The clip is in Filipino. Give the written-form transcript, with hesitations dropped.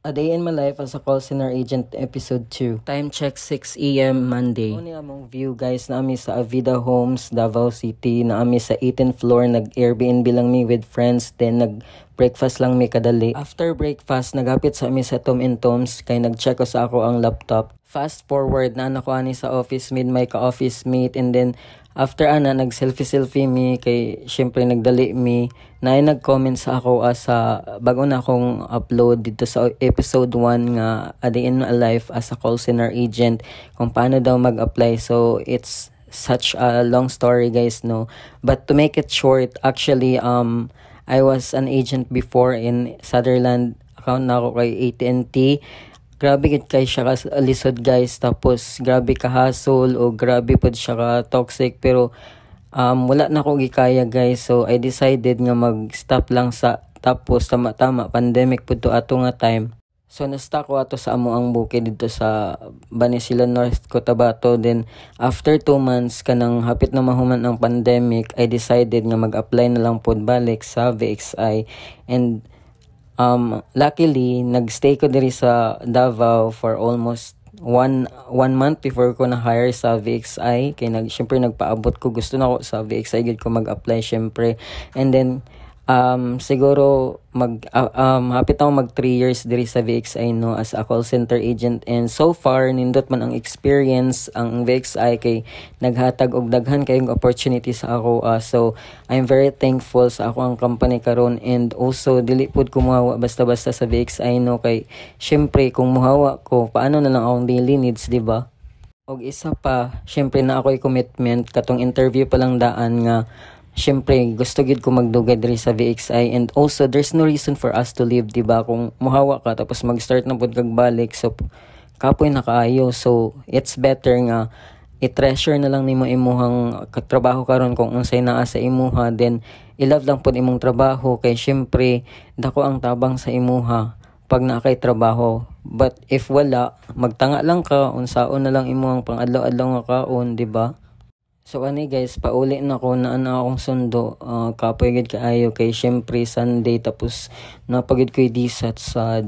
A Day in My Life as a Call Center Agent Episode 2. Time check 6 a.m. Monday. Ano among view guys na ami sa Avida Homes, Davao City, na ami sa 18th floor, nag-Airbnb lang mi with friends, then nag-breakfast lang mi kadali. After breakfast, nagapit sa ami sa Tom and Tom's, kay nag-check ko sa ako ang laptop. Fast forward na ako ani sa office mate, may ka-office mate, and then after ana nag-selfie mi kay syempre nagdali mi na nag-comment sa ako sa bago na akong upload dito sa episode 1 nga A Day in My Life as a call center agent kung paano daw mag-apply. So it's such a long story guys, no, but to make it short, actually I was an agent before in Sutherland. Account na ako kay AT&T. Grabe gid kay siya ka lisod guys, tapos grabe ka hassle o grabe pod siya ka toxic, pero wala na ko gikaya guys, so I decided nga mag-stop lang sa, tapos tama pandemic pud to ato nga time. So na-stuck ko ato sa amo ang bukid dito sa Banisilan North, Cotabato. Then after 2 months kanang hapit na mahuman ang pandemic, I decided nga mag-apply na lang pod balik sa VXI. And luckily, nagstay ko diri sa Davao for almost one month before ko na-hire sa VXI. Kaya syempre nagpaabot ko. Gusto na ako sa VXI, gid ko mag-apply syempre. And then, siguro, hapit ako mag 3 years diri sa VXI, no, as a call center agent. And so far, nindot man ang experience ang VXI kay naghatag og daghan kayong opportunity sa ako. So, I'm very thankful sa ako ang company karon, and also dili pud ko muhawa basta-basta sa VXI, no, kay syempre kung muhawa ko, paano na lang akong daily needs, di ba? Og isa pa, syempre na ako'y commitment katong interview pa lang daan nga syempre gusto gid ko magdugay diri sa VXI, and also there's no reason for us to leave, di ba? Kung muhawa ka tapos mag-start na pud kag balik, so kapoy na kaayo. So it's better nga i-treasure na lang nimo imuhang trabaho karon kung unsay naa sa imuha, then i-love lang pud imong trabaho kay syempre dako ang tabang sa imuha pag naa kay trabaho. But if wala, magtanga lang ka, unsaon na lang imuhang pang-adlaw-adlaw nga kaon, di ba? So ani guys, pauli na ko na akong sundo, kapoy gid kaayo kay syempre Sunday, tapos napagid ko disat sa